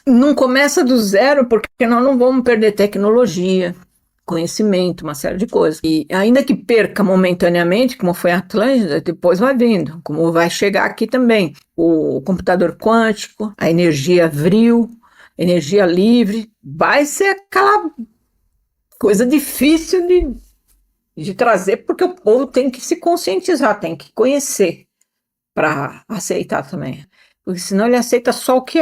Não começa do zero, porque nós não vamos perder tecnologia, conhecimento, uma série de coisas. E ainda que perca momentaneamente, como foi a Atlântida, depois vai vindo, como vai chegar aqui também. O computador quântico, a energia vril, energia livre, vai ser aquela coisa difícil de trazer, porque o povo tem que se conscientizar, tem que conhecer para aceitar também. Porque senão ele aceita só o que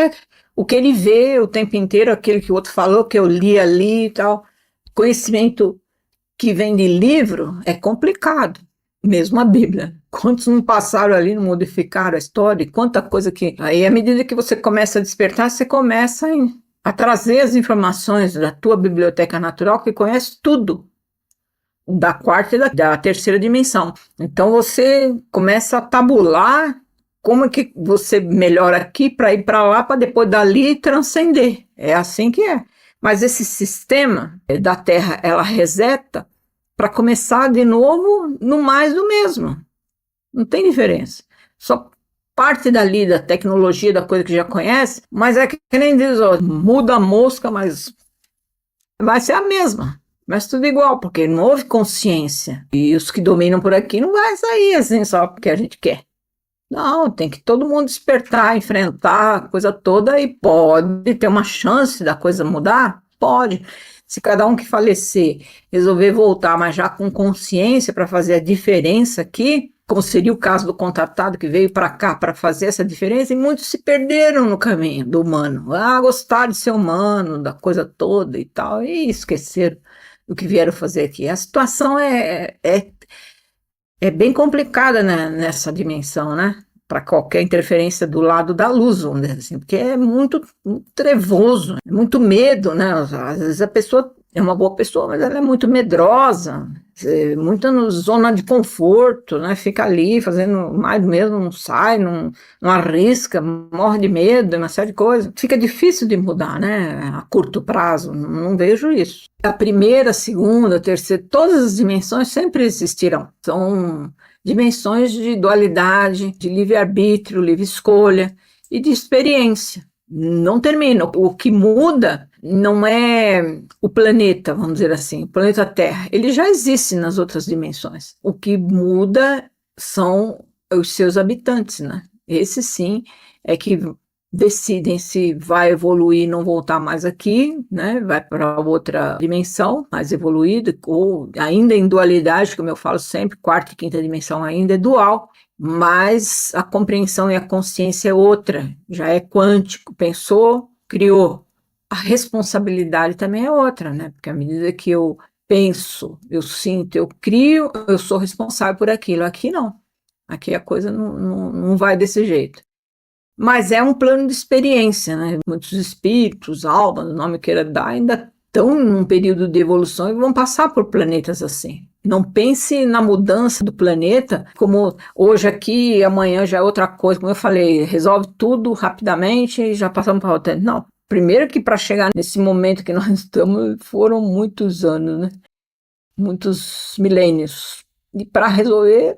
ele vê o tempo inteiro, aquele que o outro falou, que eu li ali e tal. Conhecimento que vem de livro é complicado, mesmo a Bíblia. Quantos não passaram ali, não modificaram a história, e quanta coisa que. Aí, à medida que você começa a despertar, você começa a trazer as informações da tua biblioteca natural, que conhece tudo da quarta e da terceira dimensão. Então você começa a tabular como é que você melhora aqui para ir para lá, para depois dali transcender. É assim que é. Mas esse sistema da Terra, ela reseta para começar de novo no mais do mesmo. Não tem diferença. Só parte dali da tecnologia, da coisa que já conhece, mas é que nem diz, ó, muda a mosca, mas vai ser a mesma. Mas tudo igual, porque não houve consciência. E os que dominam por aqui não vai sair assim só porque a gente quer. Não, tem que todo mundo despertar, enfrentar a coisa toda e pode ter uma chance da coisa mudar? Pode. Se cada um que falecer resolver voltar, mas já com consciência para fazer a diferença aqui, como seria o caso do contatado que veio para cá para fazer essa diferença, e muitos se perderam no caminho do humano. Ah, gostaram de ser humano, da coisa toda e tal, e esqueceram do que vieram fazer aqui. A situação é bem complicada, né, nessa dimensão, né? Para qualquer interferência do lado da luz, vamos dizer assim, porque é muito trevoso, é muito medo, né? Às vezes a pessoa é uma boa pessoa, mas ela é muito medrosa, muito na zona de conforto, né? Fica ali fazendo mais mesmo, não sai, não arrisca, morre de medo, uma série de coisas. Fica difícil de mudar, né? A curto prazo, não vejo isso. A primeira, a segunda, a terceira, todas as dimensões sempre existirão. São dimensões de dualidade, de livre-arbítrio, livre escolha e de experiência. Não termina. O que muda não é o planeta, vamos dizer assim, o planeta Terra. Ele já existe nas outras dimensões. O que muda são os seus habitantes, né? Esse sim é que decidem se vai evoluir e não voltar mais aqui, né? Vai para outra dimensão mais evoluída, ou ainda em dualidade, como eu falo sempre, quarta e quinta dimensão ainda é dual, mas a compreensão e a consciência é outra, já é quântico, pensou, criou. A responsabilidade também é outra, né? Porque à medida que eu penso, eu sinto, eu crio, eu sou responsável por aquilo. Aqui não. Aqui a coisa não vai desse jeito. Mas é um plano de experiência, né? Muitos espíritos, almas, o nome queira dar, ainda estão num período de evolução e vão passar por planetas assim. Não pense na mudança do planeta como hoje aqui e amanhã já é outra coisa. Como eu falei, resolve tudo rapidamente e já passamos para outra. Não. Primeiro que para chegar nesse momento que nós estamos foram muitos anos, né? Muitos milênios. E para resolver,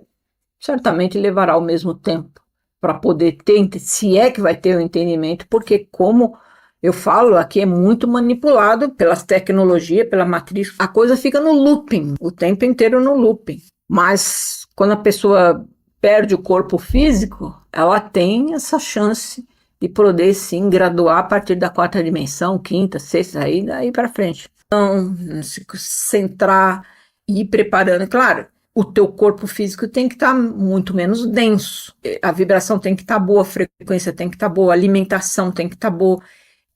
certamente levará o mesmo tempo para poder ter, se é que vai ter o entendimento, porque como eu falo, aqui é muito manipulado pelas tecnologias, pela matriz, a coisa fica no looping, o tempo inteiro no looping. Mas quando a pessoa perde o corpo físico, ela tem essa chance de poder sim graduar a partir da quarta dimensão, quinta, sexta, aí daí para frente. Então, se centrar e ir preparando, claro, o teu corpo físico tem que estar muito menos denso, a vibração tem que estar boa, a frequência tem que estar boa, a alimentação tem que estar boa,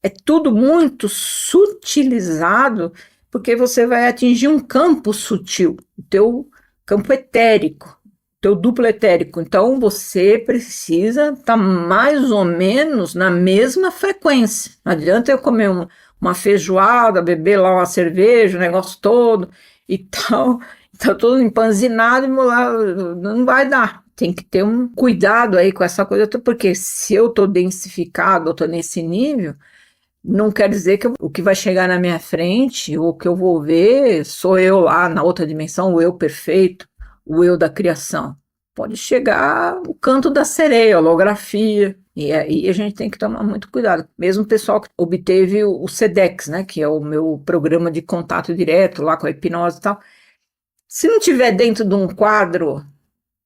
é tudo muito sutilizado, porque você vai atingir um campo sutil, o teu campo etérico, teu duplo etérico, então você precisa estar mais ou menos na mesma frequência, não adianta eu comer uma feijoada, beber lá uma cerveja, o negócio todo e tal, tá todo empanzinado, não vai dar. Tem que ter um cuidado aí com essa coisa, porque se eu tô densificado, eu tô nesse nível, não quer dizer que o que vai chegar na minha frente, ou o que eu vou ver, sou eu lá na outra dimensão, o eu perfeito, o eu da criação. Pode chegar o canto da sereia, a holografia, E aí a gente tem que tomar muito cuidado. Mesmo o pessoal que obteve o SEDEX, né, que é o meu programa de contato direto lá com a hipnose e tal, se não tiver dentro de um quadro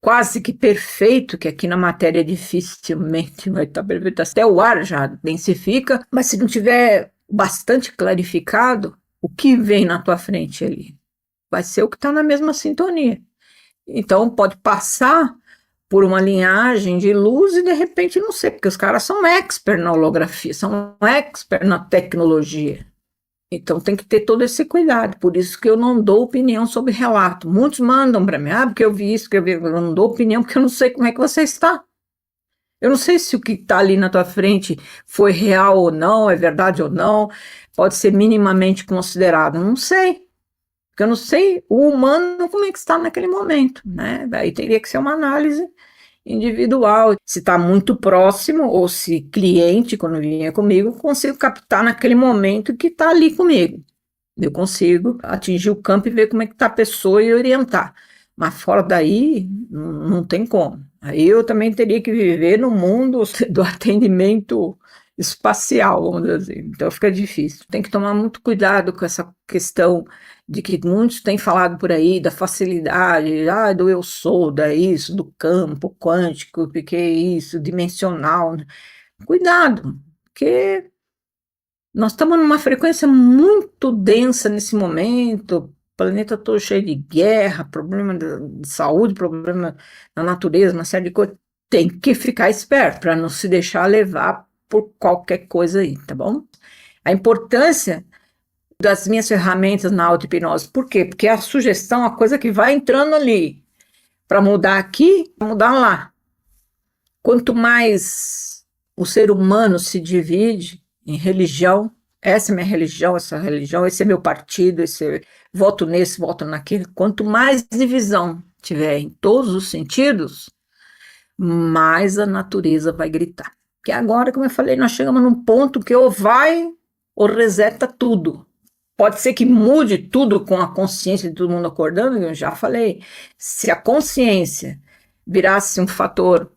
quase que perfeito, que aqui na matéria dificilmente vai estar perfeito, até o ar já densifica, mas se não tiver bastante clarificado, o que vem na tua frente ali vai ser o que está na mesma sintonia. Então pode passar por uma linhagem de luz e de repente não sei, porque os caras são expert na holografia, são expert na tecnologia. Então tem que ter todo esse cuidado, por isso que eu não dou opinião sobre relato. Muitos mandam para mim, porque eu vi isso, que eu vi, eu não dou opinião porque eu não sei como é que você está. Eu não sei se o que está ali na tua frente foi real ou não, é verdade ou não, pode ser minimamente considerado, não sei. Porque eu não sei o humano como é que está naquele momento, né? Daí teria que ser uma análise individual, se está muito próximo ou se cliente, quando vinha comigo, consigo captar naquele momento que está ali comigo. Eu consigo atingir o campo e ver como é que está a pessoa e orientar. Mas fora daí, não tem como. Aí eu também teria que viver no mundo do atendimento espacial, vamos dizer assim. Então fica difícil. Tem que tomar muito cuidado com essa questão de que muitos têm falado por aí da facilidade, do eu sou, da isso, do campo quântico, porque é isso, dimensional. Cuidado, porque nós estamos numa frequência muito densa nesse momento, o planeta todo cheio de guerra, problema de saúde, problema na natureza, uma série de coisas. Tem que ficar esperto para não se deixar levar por qualquer coisa aí, tá bom? A importância das minhas ferramentas na auto-hipnose, por quê? Porque a sugestão é a coisa que vai entrando ali, para mudar aqui, mudar lá. Quanto mais o ser humano se divide em religião, essa é minha religião, essa religião, esse é meu partido, voto nesse, voto naquele. Quanto mais divisão tiver em todos os sentidos, mais a natureza vai gritar. Porque agora, como eu falei, nós chegamos num ponto que ou vai ou reseta tudo. Pode ser que mude tudo com a consciência de todo mundo acordando, eu já falei. Se a consciência virasse um fator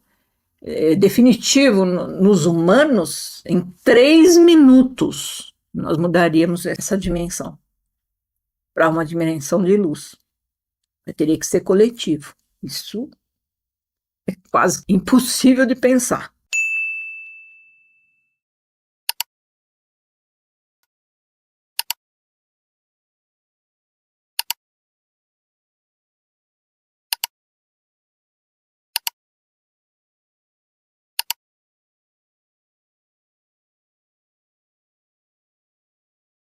definitivo nos humanos, em 3 minutos nós mudaríamos essa dimensão para uma dimensão de luz. Mas teria que ser coletivo. Isso é quase impossível de pensar.